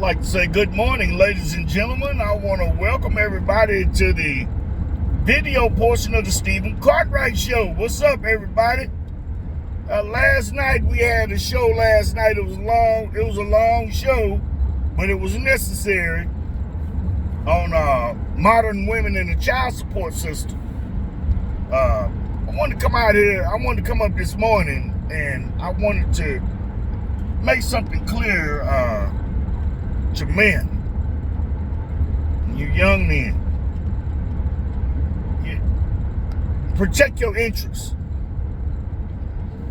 like to say good morning, ladies and gentlemen. I want to welcome everybody to the video portion of the Stephen Cartwright Show. What's up, everybody? Last night we had a show. Last night it was long. It was a long show, but it was necessary on modern women in the child support system. I wanted to come out here. I wanted to come up this morning, and I wanted to make something clear to men, you young men. Protect your interests.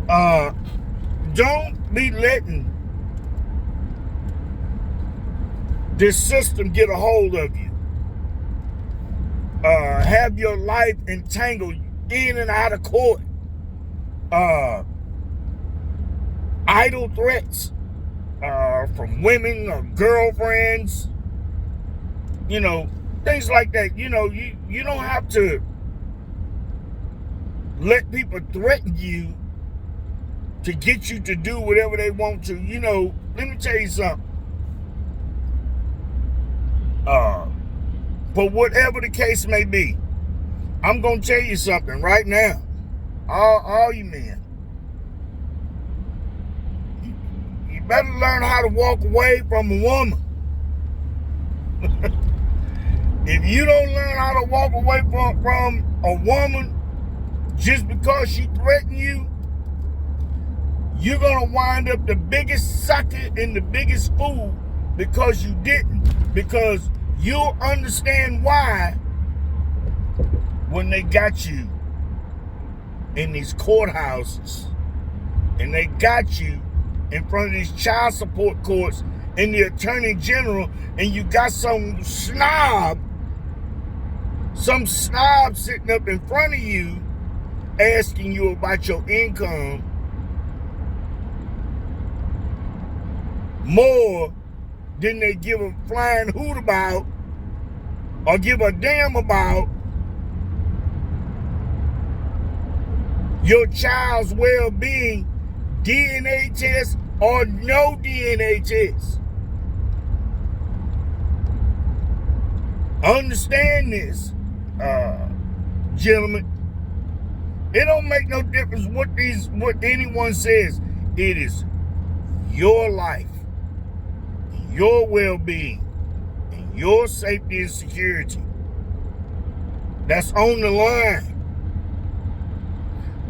Don't be letting this system get a hold of you. Have your life entangled in and out of court. Idle threats from women or girlfriends, things like that. You don't have to let people threaten you to get you to do whatever they want to. Let me tell you something. But whatever the case may be, I'm going to tell you something right now. All you men, you better learn how to walk away from a woman. If you don't learn how to walk away from a woman just because she threatened you, you're going to wind up the biggest sucker and the biggest fool because you didn't. Because you'll understand why when they got you in these courthouses and they got you in front of these child support courts and the attorney general, and you got some snob sitting up in front of you asking you about your income more than they give a flying hoot about or give a damn about your child's well-being, DNA test or no DNA test. Understand this, gentlemen. It don't make no difference what anyone says. It is your life, your well-being, and your safety and security that's on the line.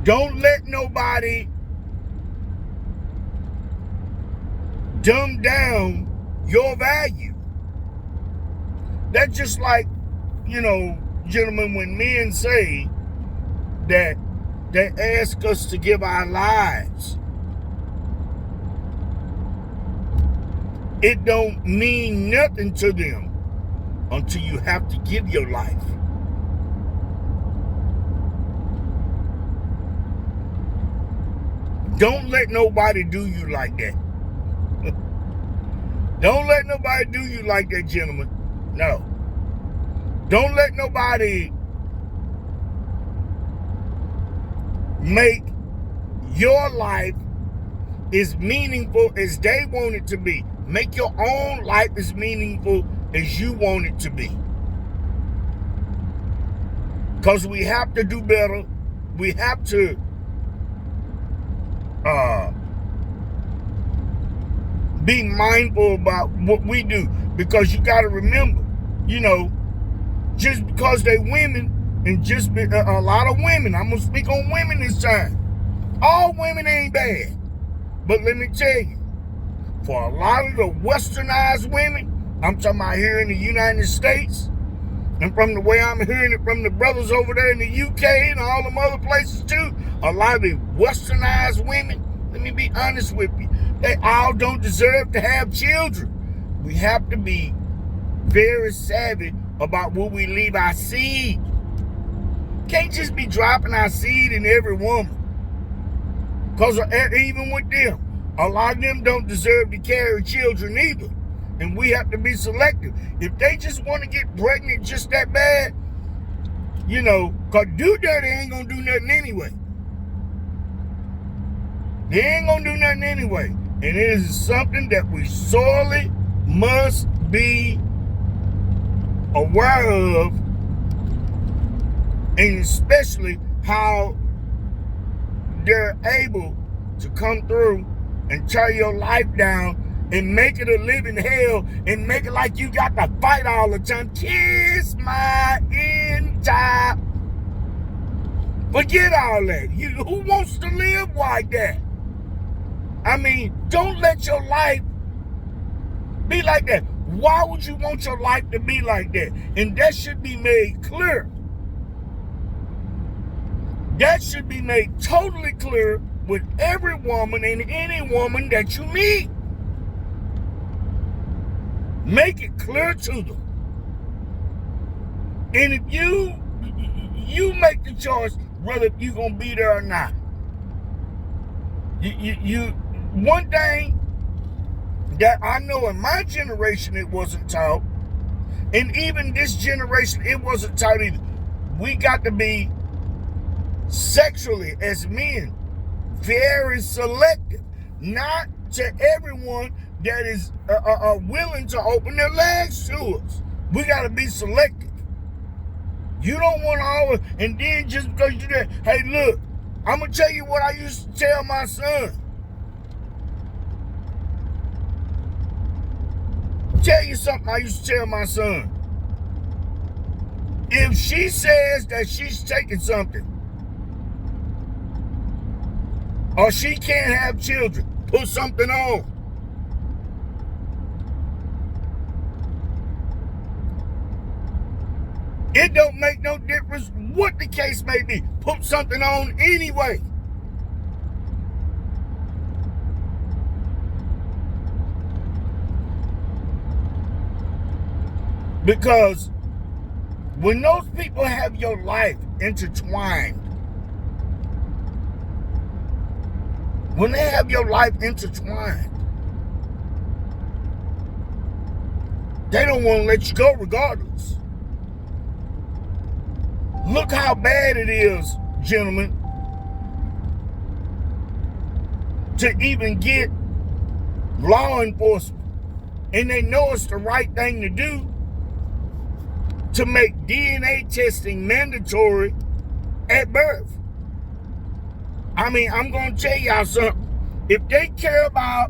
Don't let nobody dumb down your value. That's just like, gentlemen, when men say that they ask us to give our lives, it don't mean nothing to them until you have to give your life. Don't let nobody do you like that. Don't let nobody do you like that, gentlemen. No. Don't let nobody make your life as meaningful as they want it to be. Make your own life as meaningful as you want it to be. Because we have to do better. We have to be mindful about what we do. Because you got to remember, just because they women, and just a lot of women, I'm going to speak on women this time. All women ain't bad. But let me tell you, for a lot of the westernized women, I'm talking about here in the United States, and from the way I'm hearing it from the brothers over there in the UK and all them other places too, a lot of the westernized women, let me be honest with you, they all don't deserve to have children. We have to be very savvy about where we leave our seed. Can't just be dropping our seed in every woman. Because even with them, a lot of them don't deserve to carry children either. And we have to be selective. If they just want to get pregnant just that bad, because do dirty ain't going to do nothing anyway. They ain't going to do nothing anyway. And it is something that we sorely must be aware of, and especially how they're able to come through and tear your life down and make it a living hell and make it like you got to fight all the time. Kiss my entire. Forget all that. Who wants to live like that? I mean, don't let your life be like that. Why would you want your life to be like that? And that should be made clear. That should be made totally clear with every woman and any woman that you meet. Make it clear to them. And if you make the choice whether you're gonna be there or not. One thing that I know in my generation it wasn't taught, and even this generation it wasn't taught either. We got to be sexually as men very selective, not to everyone that is willing to open their legs to us. We got to be selective. You don't want to always, and then just because you do that, hey, look, I'm going to tell you what I used to tell my son. Tell you something I used to tell my son. If she says that she's taking something, or she can't have children, put something on. It don't make no difference what the case may be. Put something on anyway. Because when those people have your life intertwined, when they have your life intertwined, they don't want to let you go regardless. Look how bad it is, gentlemen, to even get law enforcement, and they know it's the right thing to do, to make DNA testing mandatory at birth. I mean, I'm going to tell y'all something. If they care about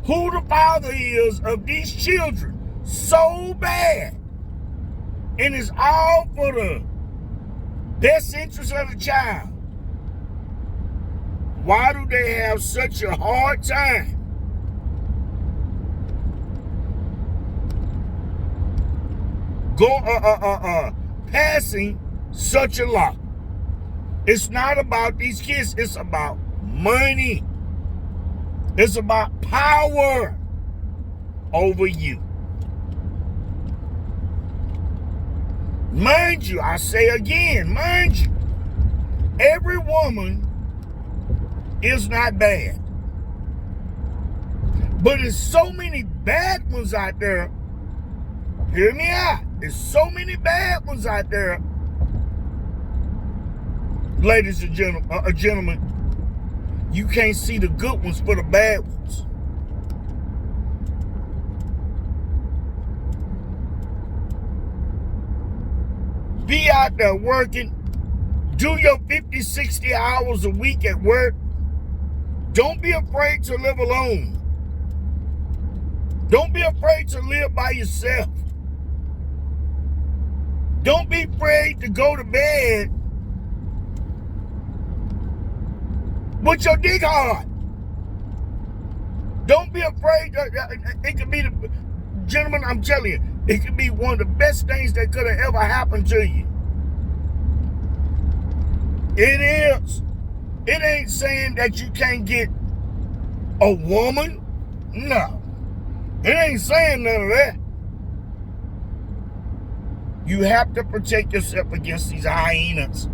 who the father is of these children so bad, and it's all for the best interest of the child, why do they have such a hard time passing such a law? It's not about these kids. It's about money. It's about power over you. Mind you, I say again, mind you, every woman is not bad. But there's so many bad ones out there. Hear me out. There's so many bad ones out there. Ladies and gentlemen, you can't see the good ones for the bad ones. Be out there working. Do your 50, 60 hours a week at work. Don't be afraid to live alone. Don't be afraid to live by yourself. Don't be afraid to go to bed with your dick hard. Don't be afraid. It could be the, gentlemen, I'm telling you, it could be one of the best things that could have ever happened to you. It is. It ain't saying that you can't get a woman. No. It ain't saying none of that. You have to protect yourself against these hyenas.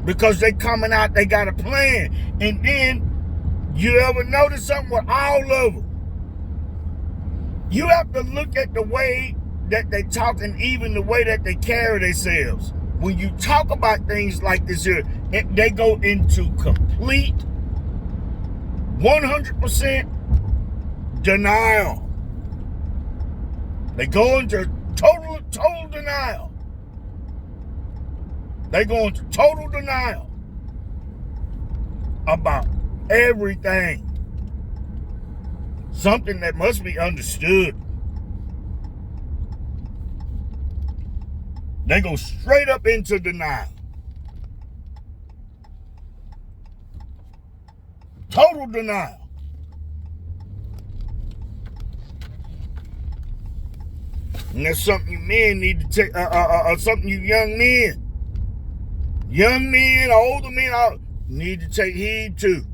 Because they coming out, they got a plan. And then, you ever notice something with all of them? You have to look at the way that they talk and even the way that they carry themselves. When you talk about things like this here, they go into complete 100% denial. They go into total denial. They go into total denial about everything. Something that must be understood. They go straight up into denial. Total denial. And that's something you men need to take, something you young men, older men, need to take heed to.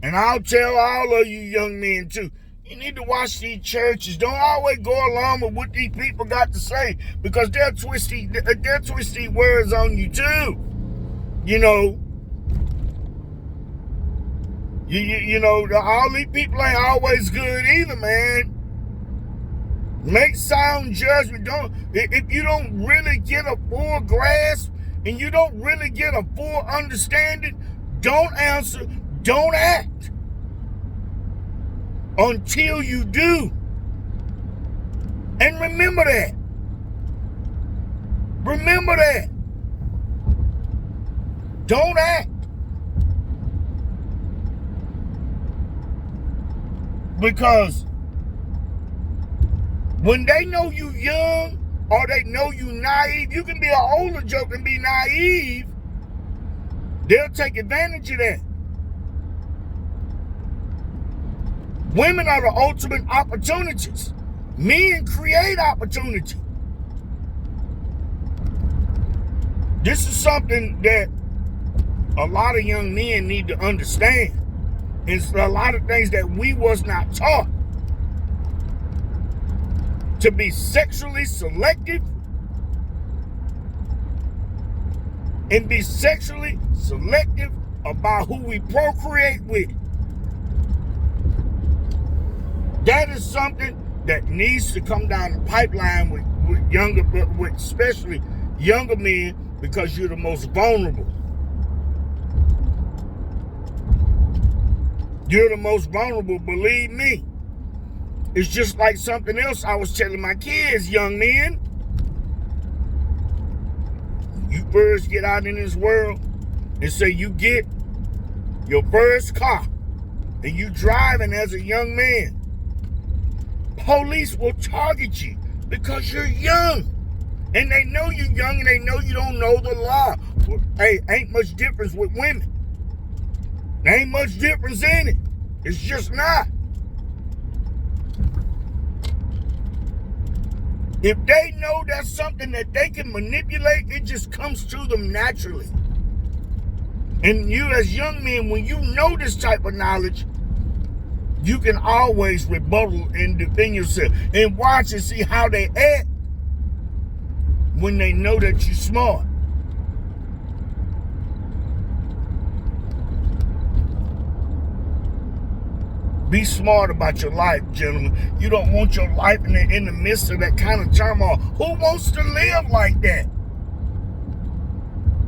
And I'll tell all of you young men too, you need to watch these churches. Don't always go along with what these people got to say, because they'll twist these words on you too. You know, you know, all these people ain't always good either, man. Make sound judgment. If you don't really get a full grasp and you don't really get a full understanding, don't answer, don't act until you do. And remember that. Remember that. Don't act. Because when they know you young or they know you naive, you can be an older joke and be naive. They'll take advantage of that. Women are the ultimate opportunities. Men create opportunity. This is something that a lot of young men need to understand. It's a lot of things that we was not taught. To be sexually selective and be sexually selective about who we procreate with. That is something that needs to come down the pipeline with especially younger men, because you're the most vulnerable. You're the most vulnerable, believe me. It's just like something else I was telling my kids, young men. You first get out in this world and say you get your first car and you driving as a young man. Police will target you because you're young. And they know you're young and they know you don't know the law. Well, hey, ain't much difference with women. There ain't much difference in it. It's just not. If they know that's something that they can manipulate, it just comes to them naturally. And you as young men, when you know this type of knowledge, you can always rebuttal and defend yourself. And watch and see how they act when they know that you're smart. Be smart about your life, gentlemen. You don't want your life in the midst of that kind of turmoil. Who wants to live like that?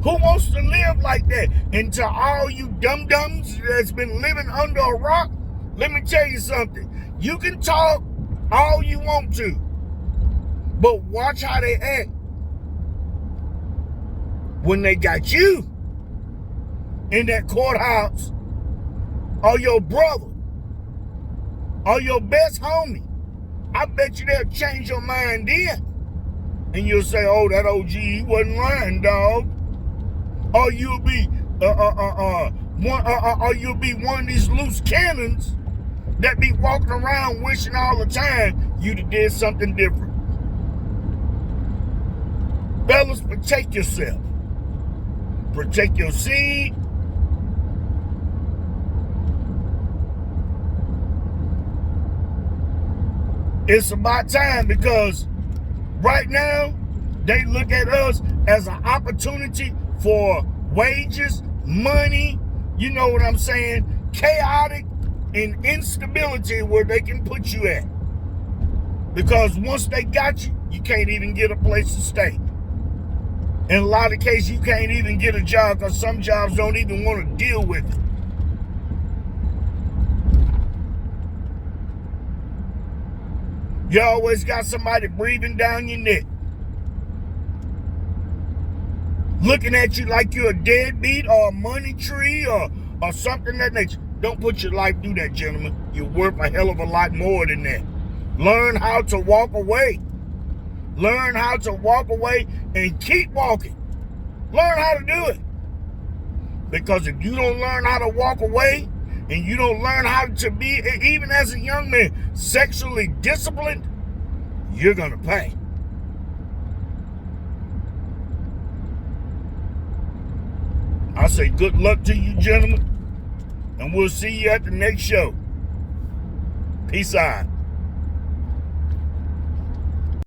Who wants to live like that? And to all you dum-dums that's been living under a rock, let me tell you something. You can talk all you want to, but watch how they act when they got you in that courthouse, or your brother, or your best homie. I bet you they'll change your mind then. And you'll say, oh, that OG, he wasn't lying, dog. Or you'll be one of these loose cannons that be walking around wishing all the time you'd have did something different. Fellas, protect yourself. Protect your seed. It's about time, because right now they look at us as an opportunity for wages, money, you know what I'm saying, chaotic and instability where they can put you at. Because once they got you, you can't even get a place to stay. In a lot of cases, you can't even get a job because some jobs don't even want to deal with it. You always got somebody breathing down your neck, looking at you like you're a deadbeat or a money tree or something that nature. Don't put your life through that, gentlemen. You're worth a hell of a lot more than that. Learn how to walk away. Learn how to walk away and keep walking. Learn how to do it. Because if you don't learn how to walk away and you don't learn how to be, even as a young man, sexually disciplined, you're going to pay. I say good luck to you, gentlemen, and we'll see you at the next show. Peace out.